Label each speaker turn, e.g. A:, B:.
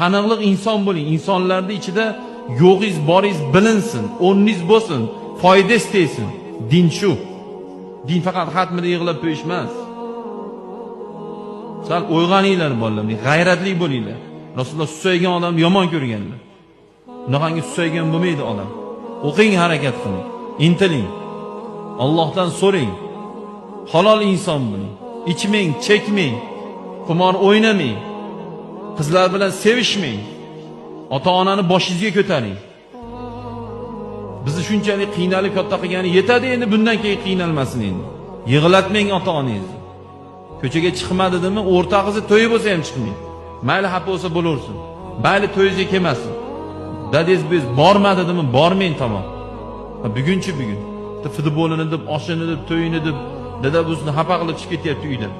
A: Qanaqliq inson bo'ling, insonlarning ichida yo'g'iz, boriz bilinsin, o'rningiz bo'lsin, foydangiz tegsin. Din shu. Din faqat xatmida yig'lab qo'yish emas. Sal o'yg'oninglar bolalar, g'ayratli bo'linglar. Rasululloh susaygan odam yomon ko'rganlar. Bunaqangi susaygan bo'lmaydi odam. O'qing, harakat qiling, intiling. Allohdan so'rang. Halol inson bo'ling. Ichmang, chekmang, qimor o'ynamang. Qizlar bilan sevishmang. Ota-onani boshingizga ko'taring. Bizni shunchalik qiynalib katta qilgani yetadi, endi bundan keyin qiynalmasin endi. Yig'latmang ota-onangizni. Ko'chaga chiqma dedimi, o'rtog'ingiz to'yi bo'lsa ham chiqmang. Mayli xafa bo'lsa bo'laversin. Mayli to'yingizga kelmasin. Dadingiz biz borma dedimi, bormang tamom. Bugunchi bugun. Futbolini deb, oshini deb, to'yini deb, dada bizni xafa qilib chiqib ketyapti uydan.